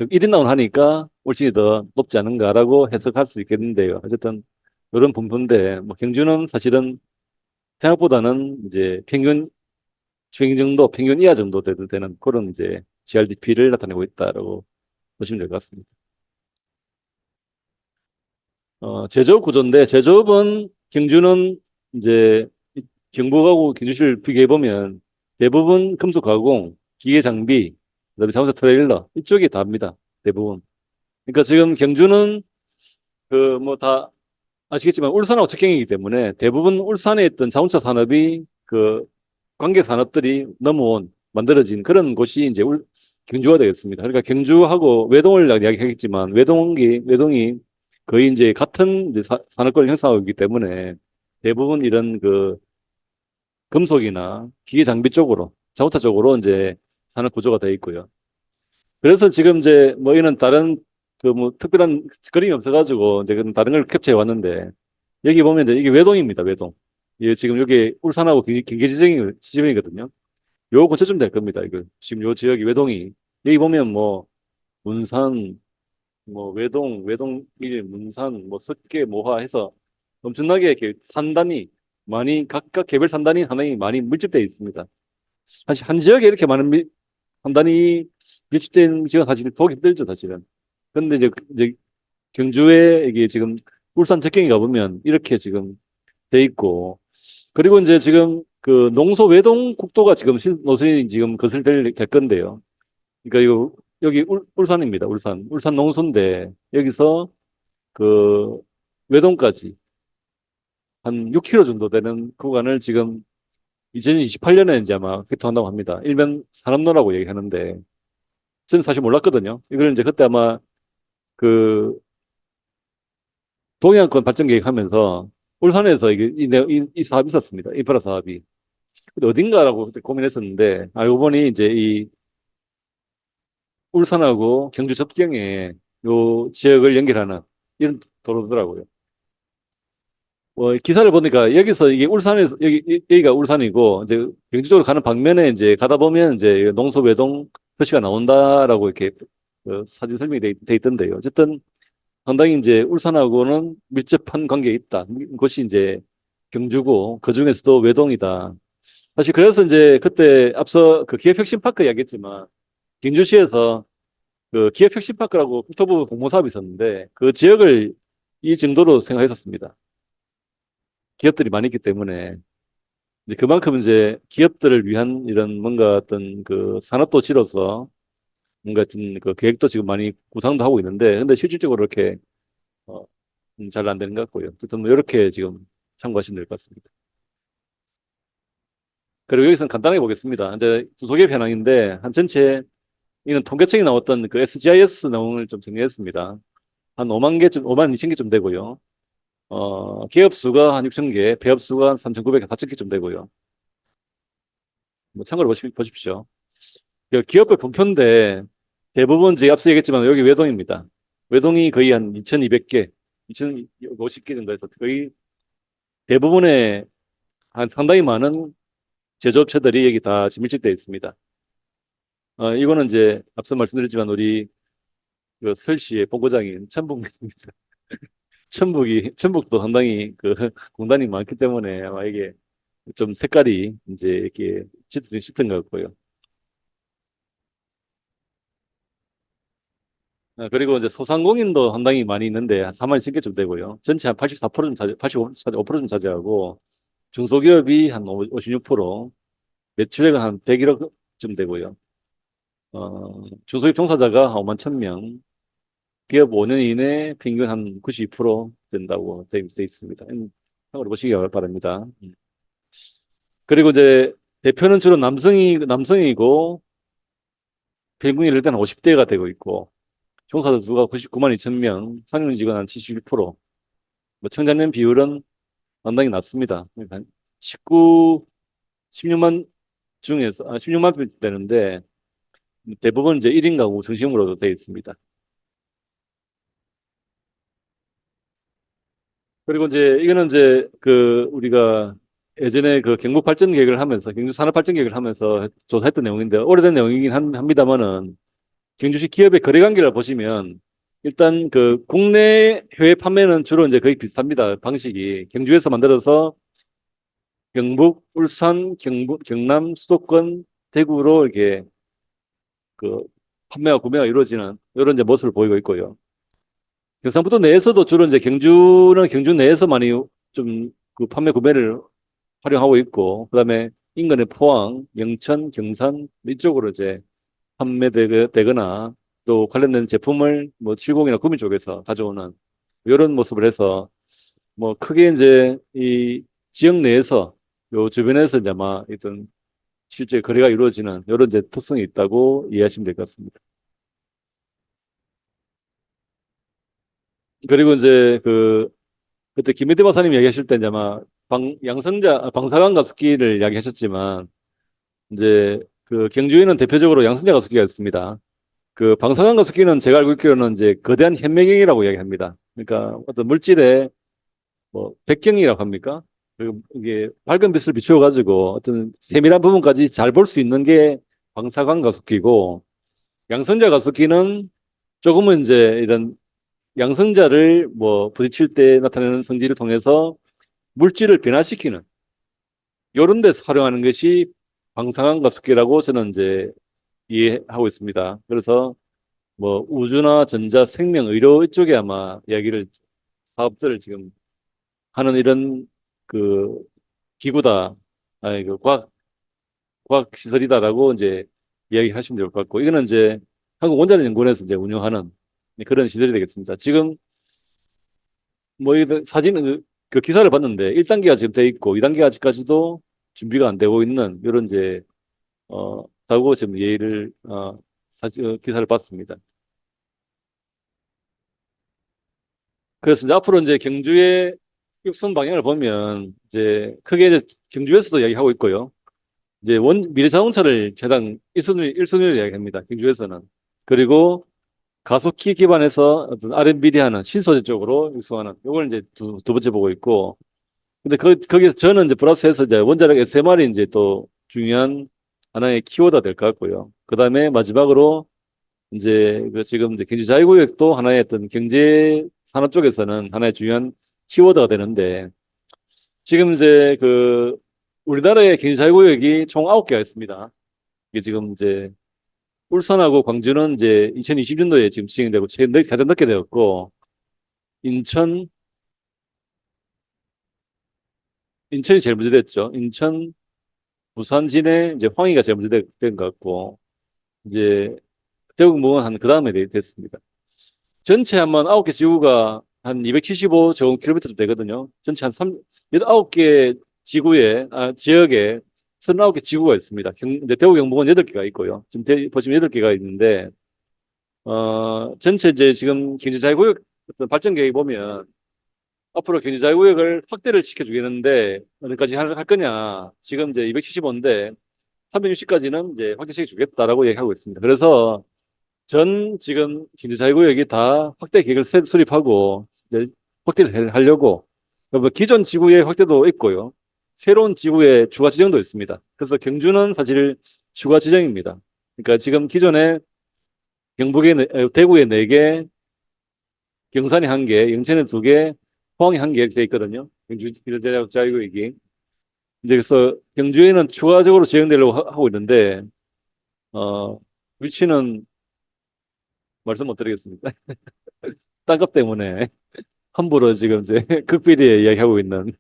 1인당을 하니까 울진이 더 높지 않은가라고 해석할 수 있겠는데요. 어쨌든 이런 분포인데 뭐 경주는 사실은 생각보다는 이제 평균 정도, 평균 이하 정도 되는 그런 이제 GRDP를 나타내고 있다라고 보시면 될 것 같습니다. 제조업 구조인데 제조업은 경주는 이제 경북하고 경주시를 비교해 보면 대부분 금속 가공, 기계 장비, 그다음에 자동차 트레일러 이쪽이 다입니다. 대부분. 그러니까 지금 경주는 그 뭐 다 아시겠지만 울산하고 직경이기 때문에 대부분 울산에 있던 자동차 산업이 그 관계 산업들이 넘어온 만들어진 그런 곳이 이제 경주가 되겠습니다. 그러니까 경주하고 외동을 이야기하겠지만 외동이 거의 이제 같은 이제 산업권을 형성하고 있기 때문에 대부분 이런 그 금속이나 기계 장비 쪽으로 자동차 쪽으로 이제 산업 구조가 되어 있고요. 그래서 지금 이제 뭐 이런 다른 그 뭐 특별한 그림이 없어가지고 이제 그런 다른 걸 캡처해 왔는데 여기 보면 이제 이게 외동입니다. 외동. 이게 지금 여기 울산하고 지점이거든요. 요 근처쯤 될 겁니다. 이거 지금 요 지역이 외동이 여기 보면 뭐 문산, 뭐 외동 일, 문산, 뭐 석계, 모화 해서 엄청나게 이렇게 산단이 많이 각각 개별 산단이 하나이 많이 밀집되어 있습니다. 사실 한 지역에 이렇게 많은 산단이 밀집된 지역은 사실 보기 힘들죠, 사실은. 근데 이제 경주에 이게 지금 울산 적경에 가보면 이렇게 지금 돼 있고 그리고 이제 지금 그 농소 외동 국도가 지금 노선이 지금 될 건데요. 그러니까 이거 여기 울산입니다. 울산 농소인데 여기서 그 외동까지 한 6km 정도 되는 구간을 지금 2028년에 이제 아마 개통한다고 합니다. 일명 산업로라고 얘기하는데 저는 사실 몰랐거든요. 이걸 이제 그때 아마 그 동해안권 발전 계획하면서 울산에서 이 사업이 있었습니다. 인프라 사업이. 근데 어딘가라고 그때 고민했었는데 알고 보니 이제 이 울산하고 경주 접경에 요 지역을 연결하는 이런 도로더라고요. 기사를 보니까 여기서 이게 울산에서 여기가 울산이고 이제 경주 쪽으로 가는 방면에 이제 가다 보면 이제 농소 외동 표시가 나온다라고 이렇게 사진 설명이 돼 있던데요. 어쨌든 상당히 이제 울산하고는 밀접한 관계에 있다. 그것이 이제 경주고 그 중에서도 외동이다. 사실 그래서 이제 그때 앞서 그 기업혁신파크 이야기했지만 경주시에서 그 기업혁신파크라고 국토부 공모 사업이 있었는데 그 지역을 이 정도로 생각했었습니다. 기업들이 많이 있기 때문에 이제 그만큼 이제 기업들을 위한 이런 뭔가 어떤 그 산업도시로서 뭔가 어떤 그 계획도 지금 많이 구상도 하고 있는데 근데 실질적으로 이렇게 어, 잘 안 되는 것 같고요. 어쨌든 뭐 이렇게 지금 참고하시면 될 것 같습니다. 그리고 여기서는 간단하게 보겠습니다. 이제 두 개 편항인데 한 전체 이는 통계청이 나왔던 그 SGIS 내용을 좀 정리했습니다. 한 5만 개쯤, 5만 2천 개쯤 되고요. 기업 수가 한 6천 개, 배업 수가 한 3,900개, 4천 개쯤 되고요. 뭐 참고로 보십시오. 기업별 분포인데 대부분 제가 앞서 얘기했지만 여기 외동입니다. 외동이 거의 한 2,200개, 2,050개 정도 해서 거의 대부분의 한 상당히 많은 제조업체들이 여기 다 밀집되어 있습니다. 이거는 이제 앞서 말씀드렸지만 우리 그 설시의 본고장인 천북입니다. 천북도 상당히 그 공단이 많기 때문에 아마 이게 좀 색깔이 이제 이렇게 짙은 것 같고요. 그리고 이제 소상공인도 상당히 많이 있는데 한 4만 10개쯤 되고요. 전체 한 84%좀 85%좀 차지하고 중소기업이 한 56%, 매출액은 한 101억쯤 되고요. 중소기업 종사자가 한 5만 1,000명, 기업 5년 이내 평균 한 92% 된다고 되어 있습니다. 참고로 보시기 바랍니다. 그리고 이제 대표는 주로 남성이고 평균이 일단 50대가 되고 있고 종사자 수가 99만 2천 명, 상용 직원 한 71%, 뭐 청장년 비율은 상당히 낮습니다. 그러니까 16만 중에서 16만 명 되는데 대부분 이제 1인 가구 중심으로 되어 있습니다. 그리고 이제 이거는 이제 그 우리가 예전에 그 경북 발전 계획을 하면서 경주 산업 발전 계획을 하면서 조사했던 내용인데 오래된 내용이긴 합니다만은 경주시 기업의 거래 관계를 보시면 일단 그 국내 해외 판매는 주로 이제 거의 비슷합니다. 방식이 경주에서 만들어서 경북, 울산, 경남, 수도권, 대구로 이렇게 그 판매와 구매가 이루어지는 이런 이제 모습을 보이고 있고요. 경상북도 내에서도 주로 이제 경주는 경주 내에서 많이 좀 그 판매 구매를 활용하고 있고, 그다음에 인근의 포항, 영천, 경산 이쪽으로 이제 판매되거나 또 관련된 제품을 뭐 출고이나 구매 쪽에서 가져오는 이런 모습을 해서 뭐 크게 이제 이 지역 내에서 요 주변에서 이제 아마 어떤 실제 거래가 이루어지는 이런 이제 특성이 있다고 이해하시면 될 것 같습니다. 그리고 이제 그때 김혜대 박사님 이야기하실 때 이제 아마 방사능 가습기를 이야기하셨지만 이제 그 경주에는 대표적으로 양성자 가습기가 있습니다. 그 방사능 가습기는 제가 알고 있기로는 이제 거대한 현미경이라고 이야기합니다. 그러니까 어떤 물질의 뭐 백경이라고 합니까? 그리고 이게 밝은 빛을 비추어 가지고 어떤 세밀한 부분까지 잘 볼 수 있는 게 방사광 가습기고 양성자 가습기는 조금은 이제 이런 양성자를 뭐 부딪힐 때 나타내는 성질을 통해서 물질을 변화시키는 이런 데서 활용하는 것이 방사광 가습기라고 저는 이제 이해하고 있습니다. 그래서 뭐 우주나 전자, 생명, 의료 이쪽에 아마 사업들을 지금 하는 이런 그 기구다, 아니 그 과학 시설이다라고 이제 이야기하시면 될 것 같고 이거는 이제 한국원자력연구원에서 이제 운영하는 그런 시설이 되겠습니다. 지금 뭐 사진 그 기사를 봤는데 1단계가 지금 돼 있고 2단계가 아직까지도 준비가 안 되고 있는 이런 이제 다고 지금 예의를 기사를 봤습니다. 그래서 이제 앞으로 이제 경주의 육성 방향을 보면 이제 크게 이제 경주에서도 이야기하고 있고요. 이제 미래자동차를 최단 1순위로 이야기합니다. 경주에서는. 그리고 가속기 기반에서 어떤 R&D 하는 신소재 쪽으로 육성하는 이걸 이제 두 번째 보고 있고 근데 거기서 저는 이제 플러스해서 이제 원자력 SMR이 이제 또 중요한 하나의 키워드가 될 것 같고요. 그다음에 마지막으로 이제 그 지금 이제 경제 자유구역도 하나의 어떤 경제 산업 쪽에서는 하나의 중요한 키워드가 되는데 지금 이제 그 우리나라의 경제 자유구역이 총 9개가 있습니다. 이게 지금 이제 울산하고 광주는 이제 2020년도에 지금 시행되고 최근 가장 늦게 되었고 인천 인천이 제일 먼저 됐죠. 인천 부산 진해 이제 황희가 제일 먼저 된 것 같고 이제 대구공은 한 그 다음에 됐습니다. 전체 한번 9개 지구가 한 275제곱킬로미터 되거든요. 전체 한 9개 지역에 39개 지구가 있습니다. 이제 대구 경북은 8개가 있고요. 지금 보시면 8개가 있는데, 전체 이제 지금 경제자유구역 어떤 발전 계획 보면 앞으로 경제자유구역을 확대를 시켜주겠는데, 어디까지 할 거냐. 지금 이제 275인데, 360까지는 이제 확대시켜주겠다라고 얘기하고 있습니다. 그래서 전 지금 경제자유구역이 다 확대 계획을 수립하고, 이제 확대를 하려고, 뭐 기존 지구의 확대도 있고요. 새로운 지구의 추가 지정도 있습니다. 그래서 경주는 사실 추가 지정입니다. 그러니까 지금 기존에 대구에 4개, 경산에 1개, 영천에 2개, 포항에 1개 이렇게 돼 있거든요. 경주 기존자유구역이. 이제 그래서 경주에는 추가적으로 지정되려고 하고 있는데, 어, 위치는 말씀 못 드리겠습니다. 땅값 때문에 함부로 지금 이제 극비리에 이야기하고 있는,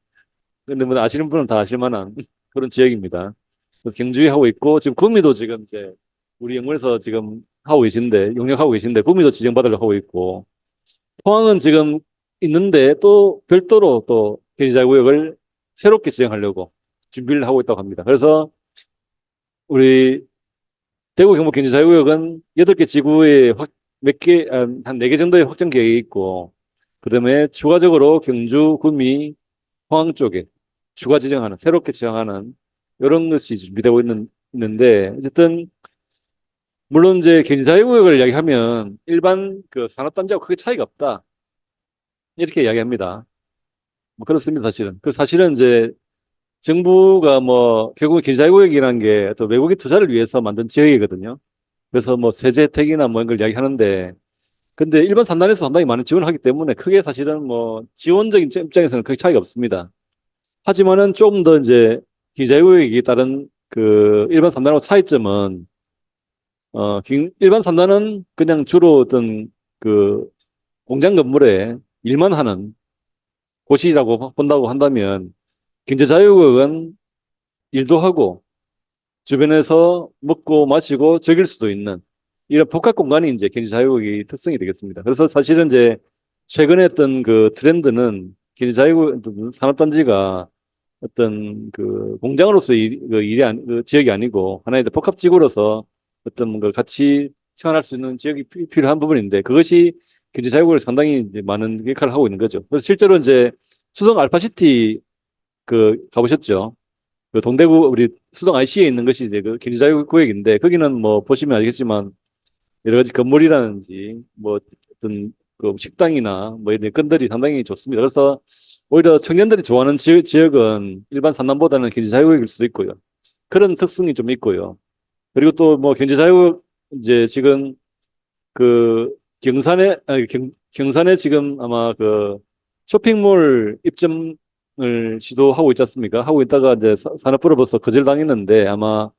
근데 뭐 아시는 분은 다 아실 만한 그런 지역입니다. 그래서 경주에 하고 있고, 지금 구미도 지금 이제 우리 연구에서 지금 하고 계신데, 용역하고 계신데, 구미도 지정받으려고 하고 있고, 포항은 지금 있는데 또 별도로 또 경제자유구역을 새롭게 지정하려고 준비를 하고 있다고 합니다. 그래서 우리 대구 경북 경제자유구역은 8개 지구에 몇 개, 한 4개 정도의 확정 계획이 있고, 그다음에 추가적으로 경주, 구미, 포항 쪽에 추가 지정하는, 새롭게 지정하는 이런 것이 준비되고 있는데, 어쨌든 물론 이제 경제자유구역을 이야기하면 일반 그 산업단지하고 크게 차이가 없다. 이렇게 이야기합니다. 뭐 그렇습니다, 사실은. 그 사실은 이제 정부가 뭐 결국 경제자유구역이라는 게 또 외국인 투자를 위해서 만든 지역이거든요. 그래서 뭐 세제 혜택이나 뭐 이런 걸 이야기하는데, 근데 일반 산단에서 상당히 많은 지원을 하기 때문에 크게 사실은 뭐 지원적인 입장에서는 크게 차이가 없습니다. 하지만은 조금 더 이제 기자유구역이 다른 그 일반 산단하고 차이점은, 일반 산단은 그냥 주로 어떤 그 공장 건물에 일만 하는 곳이라고 본다고 한다면, 경제자유구역은 일도 하고 주변에서 먹고 마시고 즐길 수도 있는 이런 복합 공간이 이제 경제자유구역의 특성이 되겠습니다. 그래서 사실은 이제 최근에 어떤 그 트렌드는 경제자유구역 산업단지가 어떤 그 공장으로서 그 일이 그 지역이 아니고 하나의 이제 복합지구로서 어떤 걸 같이 생활할 수 있는 지역이 필요한 부분인데, 그것이 경제자유구역에 상당히 이제 많은 역할을 하고 있는 거죠. 그래서 실제로 이제 수성 알파시티 그 가보셨죠? 그 동대구 우리 수성 IC에 있는 것이 이제 그 경제자유구역인데, 거기는 뭐 보시면 알겠지만 여러 가지 건물이라든지 뭐 어떤 그 식당이나 뭐 이런 건들이 상당히 좋습니다. 그래서 오히려 청년들이 좋아하는 지역은 일반 산남보다는 경제자유구역일 수도 있고요. 그런 특성이 좀 있고요. 그리고 또 뭐 경제자유구역 이제 지금 그 경산에 지금 아마 그 쇼핑몰 입점을 시도하고 있지 않습니까? 하고 있다가 이제 산업부로 벌써 거절당했는데, 아마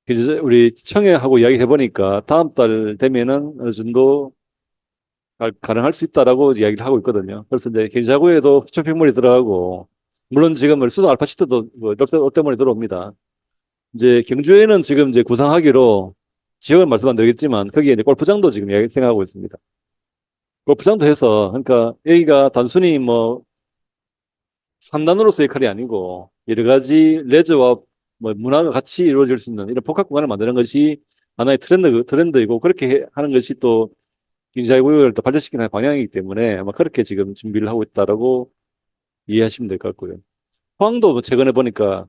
이제 우리 청해하고 이야기해 보니까 다음 달 되면은 어느 정도 가능할 수 있다라고 이야기를 하고 있거든요. 그래서 이제 경기자구에도 쇼핑몰이 들어가고, 물론 지금 수도 알파시티도 뭐 롯데몰이 들어옵니다. 이제 경주에는 지금 이제 구상하기로 지역을 말씀 안 드리겠지만 거기에 이제 골프장도 지금 생각하고 있습니다. 골프장도 해서, 그러니까 여기가 단순히 뭐 산단으로서의 역할이 아니고 여러 가지 레저와 뭐 문화가 같이 이루어질 수 있는 이런 복합 공간을 만드는 것이 하나의 트렌드이고, 그렇게 하는 것이 또 인사구역을 또 발전시키는 방향이기 때문에 아마 그렇게 지금 준비를 하고 있다라고 이해하시면 될 것 같고요. 포항도 뭐 최근에 보니까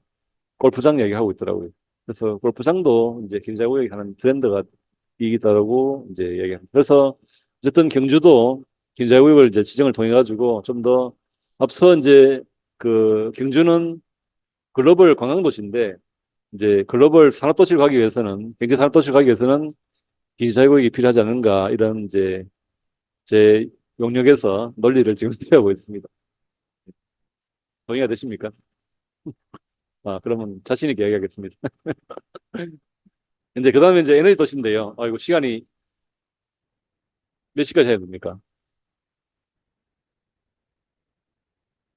골프장 이야기하고 있더라고요. 그래서 골프장도 이제 경자구역이 하는 트렌드가 이기다라고 이제 이야기합니다. 그래서 어쨌든 경주도 경자구역을 이제 지정을 통해 가지고 좀 더, 앞서 이제 그 경주는 글로벌 관광도시인데, 이제 글로벌 산업도시를 가기 위해서는, 경제 산업도시를 가기 위해서는 경제자유구역이 필요하지 않은가, 이런 이제 제 용역에서 논리를 지금 세우고 있습니다. 동의가 되십니까? 아, 그러면 자신 있게 이야기하겠습니다. 이제 그 다음에 이제 에너지 도시인데요. 아, 이거 시간이 몇 시까지 해야 됩니까?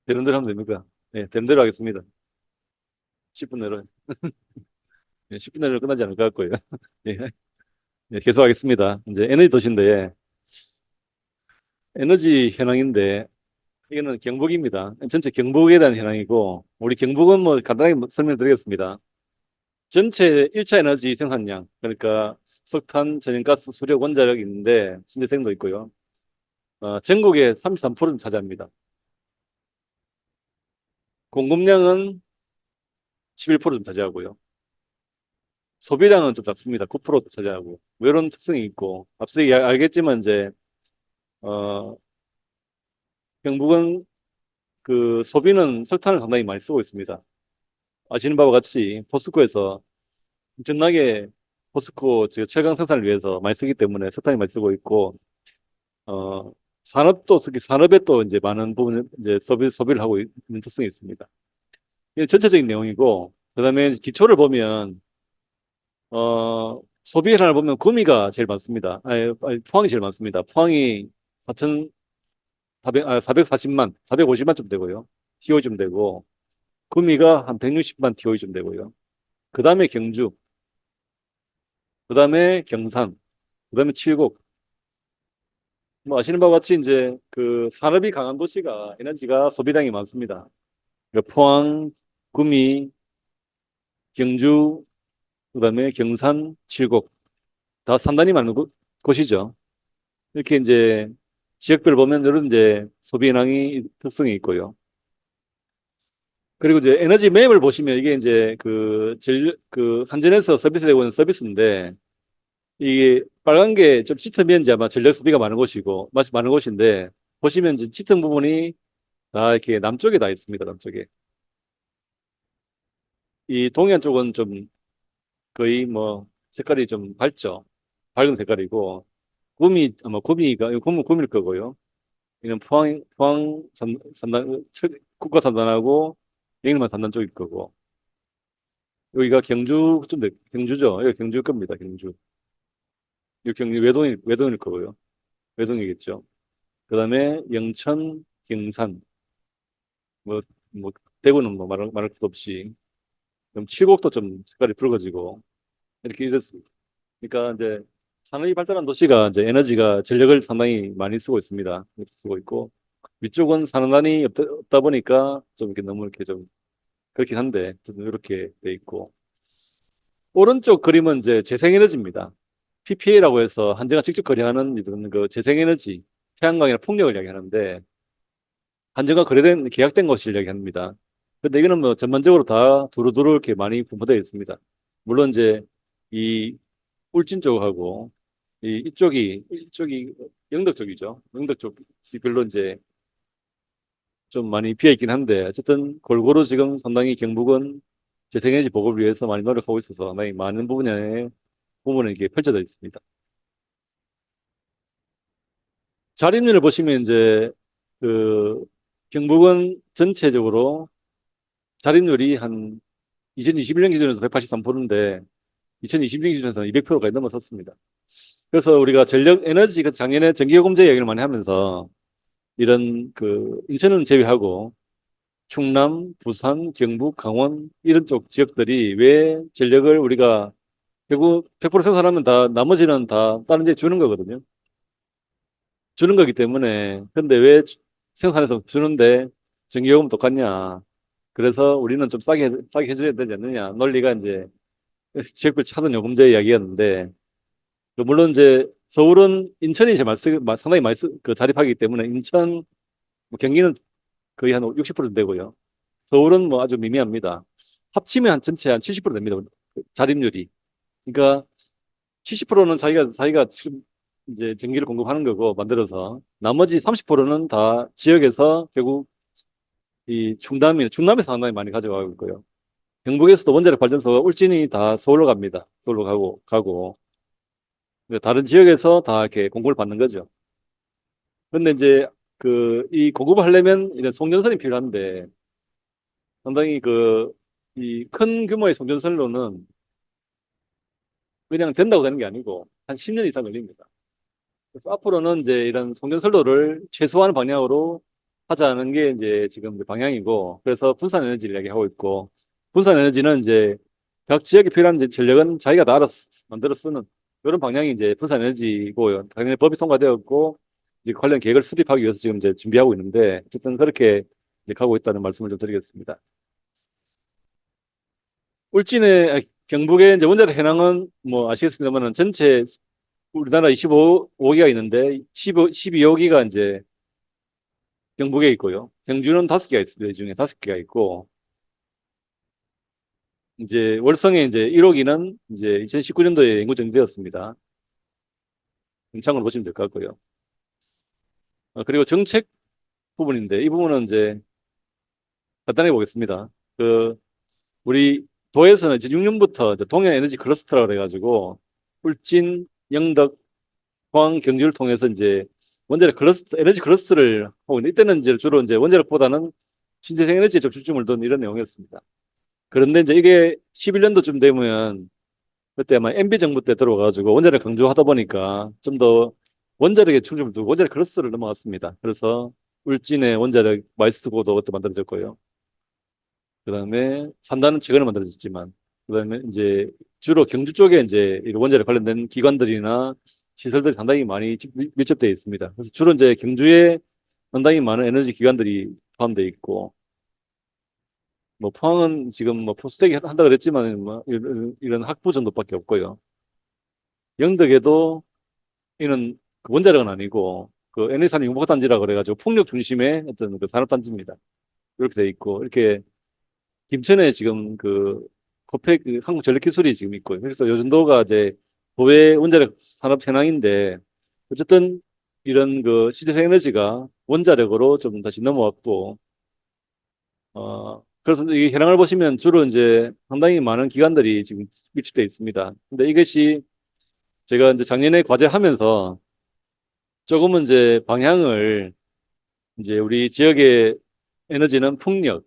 되는 대로 하면 됩니까? 네, 되는 대로 하겠습니다. 10분 내로. 네, 10분 내로 끝나지 않을 것 같고요. 예, 네, 계속하겠습니다. 이제 에너지 도시인데, 에너지 현황인데, 이거는 경북입니다. 전체 경북에 대한 현황이고, 우리 경북은 뭐 간단하게 설명드리겠습니다. 전체 1차 에너지 생산량, 그러니까 석탄, 천연가스, 수력, 원자력이 있는데, 신재생도 있고요. 전국의 33%는 차지합니다. 공급량은 11%좀 차지하고요. 소비량은 좀 작습니다. 9% 차지하고. 뭐 이런 특성이 있고, 앞서 알겠지만 이제, 어, 경북은 그 소비는 석탄을 상당히 많이 쓰고 있습니다. 아시는 바와 같이 포스코에서 엄청나게 포스코 철강 생산을 위해서 많이 쓰기 때문에 석탄이 많이 쓰고 있고, 어, 산업도 특히 산업에 또 이제 많은 부분 이제 소비를 하고 있는 특성이 있습니다. 이게 전체적인 내용이고, 그다음에 기초를 보면 소비 현황을 보면 구미가 제일 많습니다. 아니, 포항이 제일 많습니다. 포항이 4,400, 440만, 450만 좀 되고요. TOE 좀 되고, 구미가 한 160만 TOE 좀 되고요. 그 다음에 경주, 그 다음에 경산, 그 다음에 칠곡. 뭐 아시는 바와 같이 이제 그 산업이 강한 도시가 에너지가 소비량이 많습니다. 그러니까 포항, 구미, 경주, 그 다음에 경산, 칠곡. 다 산단이 많은 곳이죠. 이렇게 이제 지역별 보면 이런 이제 소비 현황이 특성이 있고요. 그리고 이제 에너지 매입을 보시면 이게 이제 그 한전에서 서비스되고 있는 서비스인데 이게 빨간 게 좀 짙으면 이제 아마 전력 소비가 많은 곳이고 맛이 많은 곳인데 보시면 이제 짙은 부분이 다 이렇게 남쪽에 다 있습니다. 남쪽에. 이 동해안 쪽은 좀 거의 뭐 색깔이 좀 밝죠. 밝은 색깔이고 아마 구미일 거고요. 이는 포항 산단, 국가 산단하고 영일만 산단 쪽일 거고. 여기가 경주죠. 여기 경주일 겁니다. 경주. 여기 경주 외동일 거고요. 외동이겠죠. 그 다음에 영천, 경산, 뭐, 뭐, 대구는 뭐 말할 것도 없이. 그럼 칠곡도 좀 색깔이 붉어지고, 이렇게 이렇습니다. 그러니까 이제 산업이 발달한 도시가 이제 에너지가 전력을 상당히 많이 쓰고 있습니다. 쓰고 있고, 위쪽은 산업단이 없다 보니까 좀 이렇게 너무 이렇게 좀 그렇긴 한데, 좀 이렇게 돼 있고. 오른쪽 그림은 이제 재생에너지입니다. PPA라고 해서 한전가 직접 거래하는 이런 그 재생에너지, 태양광이나 풍력을 이야기하는데, 한전과 계약된 것을 이야기합니다. 근데 이거는 뭐 전반적으로 다 두루두루 이렇게 많이 분포되어 있습니다. 물론 이제 이 울진 쪽하고 이쪽이 영덕 쪽이죠. 영덕 쪽이 별로 이제 좀 많이 비어 있긴 한데 어쨌든 골고루 지금 상당히 경북은 재생에너지 보급을 위해서 많이 노력하고 있어서 상당히 많은 부분에 이게 펼쳐져 있습니다. 자립률을 보시면 이제 그 경북은 전체적으로 자립률이 한 2021년 기준에서 183%인데 2020년 기준에서는 200%까지 넘어섰습니다. 그래서 우리가 전력 에너지 그 작년에 전기요금제 얘기를 많이 하면서 이런 그 인천은 제외하고 충남, 부산, 경북, 강원 이런 쪽 지역들이 왜 전력을 우리가 결국 100% 생산하면 다 나머지는 다 다른 데 주는 거거든요. 주는 거기 때문에 근데 왜 생산해서 주는데 전기요금 똑같냐? 그래서 우리는 좀 싸게 해줘야 되지 않느냐? 논리가 이제 지역별 차등 요금제 이야기였는데 물론 이제 서울은 인천이 제일 상당히 그 자립하기 때문에 인천, 뭐 경기는 거의 한 60% 되고요. 서울은 뭐 아주 미미합니다. 합치면 전체 한 70% 됩니다. 자립률이. 그러니까 70%는 자기가 지금 이제 전기를 공급하는 거고 만들어서 나머지 30%는 다 지역에서 결국 이 충남에서 상당히 많이 가져가고 있고요. 경북에서도 원자력 발전소가 울진이 다 서울로 갑니다. 서울로 가고 다른 지역에서 다 이렇게 공급을 받는 거죠. 근데 이제 이 공급을 하려면 이런 송전선이 필요한데 상당히 이 큰 규모의 송전선로는 그냥 된다고 되는 게 아니고 한 10년 이상 걸립니다. 그래서 앞으로는 이제 이런 송전선로를 최소화하는 방향으로 하자는 게 이제 지금 이제 방향이고 그래서 분산 에너지를 이야기하고 있고 분산 에너지는 이제 각 지역에 필요한 이제 전력은 자기가 다 알아서 만들어 쓰는 이런 방향이 이제 분산 에너지고 당연히 법이 통과되었고 이제 관련 계획을 수립하기 위해서 지금 이제 준비하고 있는데 어쨌든 그렇게 이제 가고 있다는 말씀을 좀 드리겠습니다. 경북의 이제 원자력 현황은 뭐 아시겠습니다만은 전체 우리나라 25기가 있는데 12호기가 이제 경북에 있고요. 경주는 5개가 있습니다. 이 중에 5개가 있고 이제 월성에 이제 1호기는 이제 2019년도에 연구 정지되었습니다. 임창으로 보시면 될 것 같고요. 그리고 정책 부분인데 이 부분은 이제 간단하게 보겠습니다. 우리 도에서는 이제 6년부터 이제 동해 에너지 클러스터라 그래가지고 울진, 영덕, 포항, 경주를 통해서 이제 원자력 클러스터, 에너지 클러스터를 하고 있는데 이때는 이제 주로 이제 원자력보다는 신재생 에너지에 좀 중점을 둔 이런 내용이었습니다. 그런데 이제 이게 11년도쯤 되면 그때 아마 MB 정부 때 들어와가지고 원자력 강조하다 보니까 좀 더 원자력에 중점을 두고 원자력 클러스터를 넘어갔습니다. 그래서 울진의 원자력 마이스터 고도 그때 만들어졌고요. 그다음에 산다는 최근에 만들어졌지만 그다음에 이제 주로 경주 쪽에 이제 이 원자력 관련된 기관들이나 시설들이 상당히 많이 밀집되어 있습니다. 그래서 주로 이제 경주에 상당히 많은 에너지 기관들이 포함되어 있고 뭐 포항은 지금 뭐 포스텍이 한다 그랬지만 뭐 이런 학부 정도밖에 없고요. 영덕에도 이는 그 원자력은 아니고 그 에너지산 융복단지라 그래가지고 풍력 중심의 어떤 그 산업단지입니다. 이렇게 돼 있고 이렇게 김천에 지금 코펙 한국전력기술이 지금 있고요. 그래서 요 정도가 이제 도외 원자력 산업 현황인데 어쨌든 이런 그 시재생 에너지가 원자력으로 좀 다시 넘어왔고 그래서 이 현황을 보시면 주로 이제 상당히 많은 기관들이 지금 밀집되어 있습니다. 근데 이것이 제가 이제 작년에 과제하면서 조금은 이제 방향을 이제 우리 지역의 에너지는 풍력,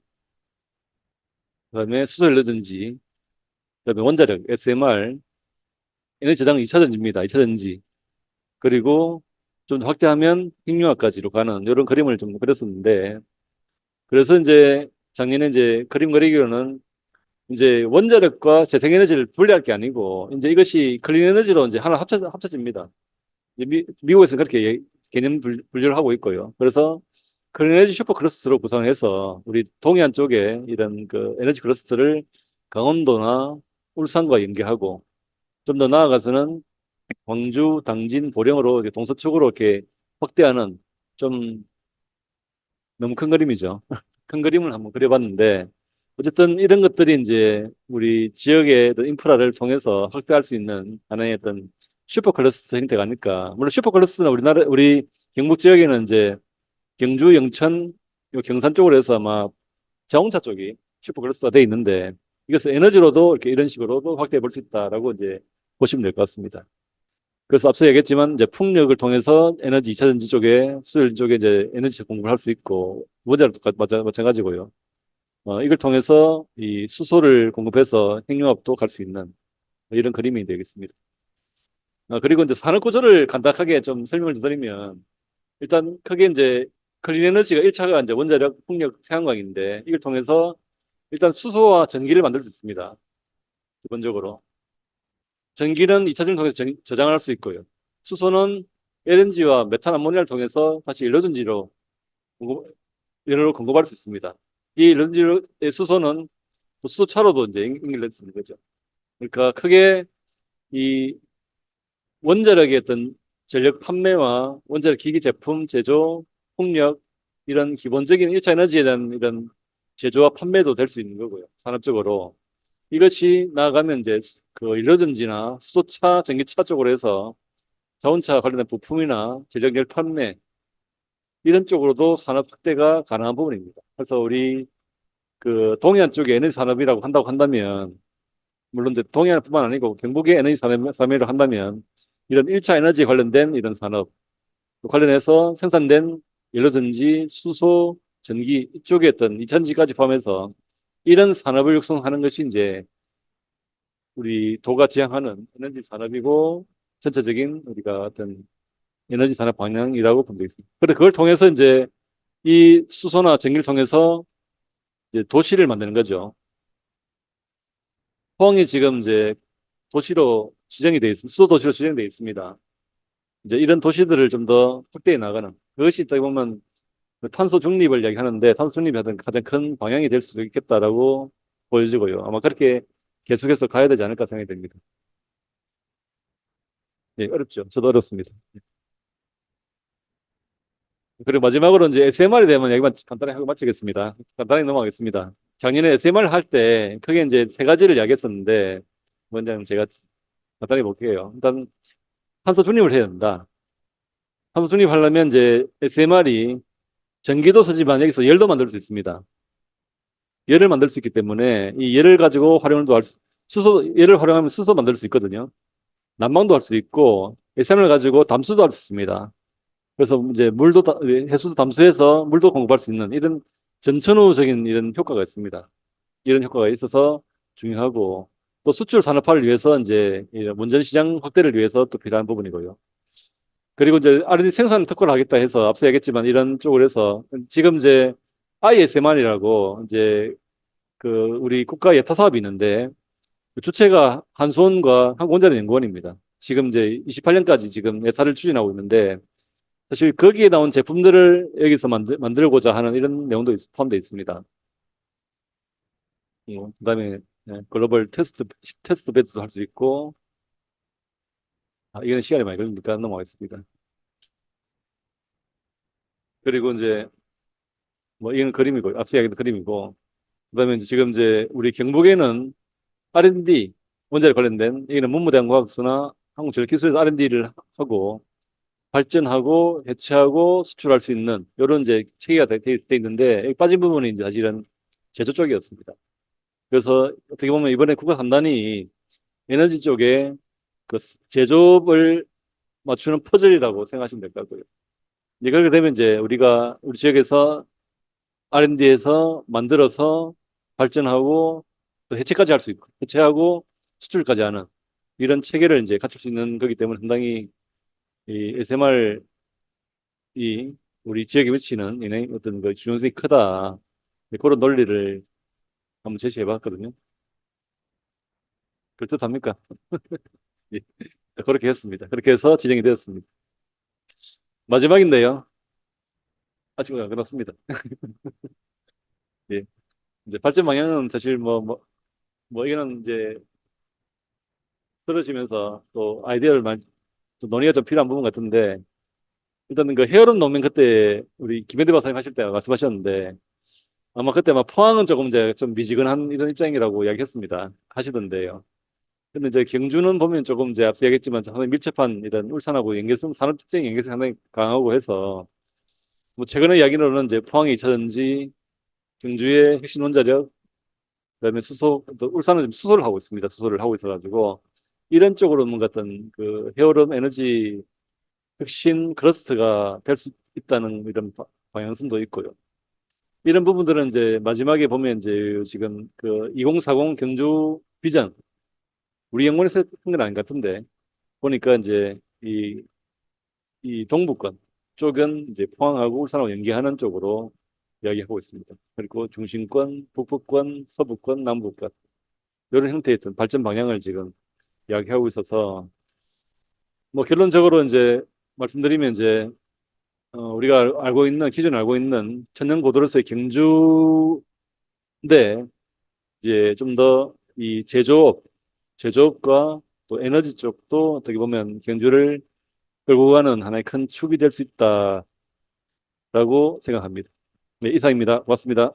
그다음에 수소연료전지, 그다음에 원자력, SMR, 에너지 저장 2차 전지입니다. 2차 전지. 그리고 좀 확대하면 핵융합까지로 가는 이런 그림을 좀 그렸었는데 그래서 이제 작년에 이제 그림 그리기로는 이제 원자력과 재생에너지를 분리할 게 아니고 이제 이것이 클린 에너지로 이제 하나 합쳐집니다. 이제 미국에서는 그렇게 개념 분류를 하고 있고요. 그래서 클린 에너지 슈퍼 클러스터로 구성해서 우리 동해안 쪽에 이런 그 에너지 클러스터를 강원도나 울산과 연계하고 좀 더 나아가서는 광주, 당진, 보령으로 이렇게 동서쪽으로 이렇게 확대하는 좀 너무 큰 그림이죠. 큰 그림을 한번 그려봤는데 어쨌든 이런 것들이 이제 우리 지역의 어떤 인프라를 통해서 확대할 수 있는 하나의 어떤 슈퍼 클러스터 형태가 아닐까. 물론 슈퍼 클러스터는 우리 경북 지역에는 이제 경주, 영천, 요 경산 쪽으로 해서 아마 자동차 쪽이 슈퍼 클러스터가 돼 있는데 이것을 에너지로도 이렇게 이런 식으로도 확대해 볼 수 있다라고 이제 보시면 될 것 같습니다. 그래서 앞서 얘기했지만 이제 풍력을 통해서 에너지 2차 전지 쪽에 수요일 쪽에 이제 에너지 공급을 할 수 있고 원자력도 마찬가지고요. 이걸 통해서 이 수소를 공급해서 핵융합도 갈 수 있는 이런 그림이 되겠습니다. 그리고 이제 산업 구조를 간단하게 좀 설명을 드리면 일단 크게 이제 클린 에너지가 1차가 이제 원자력, 풍력, 태양광인데 이걸 통해서 일단 수소와 전기를 만들 수 있습니다. 기본적으로. 전기는 2차전을 통해서 저장을 할 수 있고요. 수소는 LNG와 메탄 암모니아를 통해서 다시 연료전지로 연료를 공급할 수 있습니다. 이 연료전지의 수소는 또 수소차로도 이제 연결될 수 있는 거죠. 그러니까 크게 이 원자력의 어떤 전력 판매와 원자력 기기 제품 제조, 폭력 이런 기본적인 1차 에너지에 대한 이런 제조와 판매도 될 수 있는 거고요. 산업적으로. 이것이 나아가면 이제 그 연료전지나 수소차, 전기차 쪽으로 해서 자동차 관련된 부품이나 전력열 판매 이런 쪽으로도 산업 확대가 가능한 부분입니다. 그래서 우리 그 동해안 쪽에 에너지 산업이라고 한다고 한다면 물론 이제 동해안뿐만 아니고 경북의 에너지 산업을 한다면 이런 1차 에너지 관련된 이런 산업 관련해서 생산된 연료전지, 수소, 전기 이쪽에 어떤 이차전지까지 포함해서 이런 산업을 육성하는 것이 이제 우리 도가 지향하는 에너지 산업이고 전체적인 우리가 어떤 에너지 산업 방향이라고 보면 되겠습니다. 그런데 그걸 통해서 이제 이 수소나 전기를 통해서 이제 도시를 만드는 거죠. 포항이 지금 이제 도시로 지정이 되어 있습니다. 수도 도시로 지정되어 있습니다. 이제 이런 도시들을 좀 더 확대해 나가는 그것이 어떻게 보면 그 탄소 중립을 이야기하는데 탄소 중립이 가장 큰 방향이 될 수도 있겠다라고 보여지고요. 아마 그렇게 계속해서 가야 되지 않을까 생각이 됩니다. 예, 어렵죠. 저도 어렵습니다. 그리고 마지막으로 이제 SMR에 대한 얘기만 간단히 하고 마치겠습니다. 간단히 넘어가겠습니다. 작년에 SMR 할 때 크게 이제 세 가지를 이야기했었는데 먼저 제가 간단히 볼게요. 일단 탄소 중립을 해야 된다. 탄소 중립하려면 이제 SMR이 전기도 쓰지만 여기서 열도 만들 수 있습니다. 열을 만들 수 있기 때문에 이 열을 가지고 활용도 수소 열을 활용하면 수소 만들 수 있거든요. 난방도 할 수 있고 SMR을 가지고 담수도 할 수 있습니다. 그래서 이제 해수도 담수해서 물도 공급할 수 있는 이런 전천후적인 이런 효과가 있습니다. 이런 효과가 있어서 중요하고 또 수출 산업화를 위해서 이제 이런 원전 시장 확대를 위해서 또 필요한 부분이고요. 그리고 이제 R&D 생산 특허를 하겠다 해서 앞서 얘기했지만 이런 쪽으로 해서 지금 이제 ISMR이라고 이제 그 우리 국가 예타 사업이 있는데 그 주체가 한수원과 한국원자력연구원입니다. 지금 이제 28년까지 지금 예사를 추진하고 있는데 사실 거기에 나온 제품들을 여기서 만들고자 하는 이런 내용도 포함되어 있습니다. 그다음에 글로벌 테스트 배드도 할 수 있고 이건 시간이 많이 걸리니까 넘어가겠습니다. 그리고 이제 뭐 이건 그림이고 앞서 이야기한 그림이고 그다음에 이제 지금 이제 우리 경북에는 R&D 원자력 관련된 여기는 문무대학과학수나 한국전력기술에서 R&D를 하고 발전하고 해체하고 수출할 수 있는 이런 이제 체계가 돼 있는데 여기 빠진 부분이 이제 사실은 제조 쪽이었습니다. 그래서 어떻게 보면 이번에 국가 산단이 에너지 쪽에 그 제조업을 맞추는 퍼즐이라고 생각하시면 될 것 같고요. 이제 그렇게 되면 이제 우리가 우리 지역에서 R&D에서 만들어서 발전하고 또 해체까지 할 수 있고 해체하고 수출까지 하는 이런 체계를 이제 갖출 수 있는 거기 때문에 상당히 이 SMR이 우리 지역에 미치는 어떤 그 중요성이 크다. 그런 논리를 한번 제시해 봤거든요. 그럴듯합니까? 예. 그렇게 했습니다. 그렇게 해서 지정이 되었습니다. 마지막인데요. 아직 안 끝났습니다. 예. 이제 발전 방향은 사실 이거는 이제 들으시면서 또 아이디어를 많이 또 논의가 좀 필요한 부분 같은데 일단은 그 헤어룸 노면 그때 우리 김현대 박사님 하실 때 말씀하셨는데 아마 그때 막 포항은 조금 이제 좀 미지근한 이런 입장이라고 이야기했습니다. 하시던데요. 근데 이제 경주는 보면 조금 이제 앞서 얘기했지만 상당히 밀접한 이런 울산하고 연계성 산업 특징 연계성이 상당히 강하고 해서 뭐 최근의 이야기로는 이제 포항이 2차전지 경주의 핵심 원자력 그다음에 또 울산은 지금 수소를 하고 있습니다. 수소를 하고 있어가지고 이런 쪽으로 뭔가 어떤 그 헤어룸 에너지 혁신 클러스터가 될 수 있다는 이런 방향성도 있고요. 이런 부분들은 이제 마지막에 보면 이제 지금 그 2040 경주 비전 우리 연구원에서 했던 건 아닌 것 같은데 보니까 이제 이 동부권 쪽은 이제 포항하고 울산하고 연계하는 쪽으로 이야기하고 있습니다. 그리고 중심권, 북부권, 서부권, 남부권 이런 형태의 어떤 발전 방향을 지금 이야기하고 있어서 뭐 결론적으로 이제 말씀드리면 이제 우리가 알고 있는 기존에 알고 있는 천연 고도로서의 경주인데 이제 좀 더 이 제조업과 또 에너지 쪽도 어떻게 보면 경주를 끌고 가는 하나의 큰 축이 될 수 있다라고 생각합니다. 네, 이상입니다. 고맙습니다.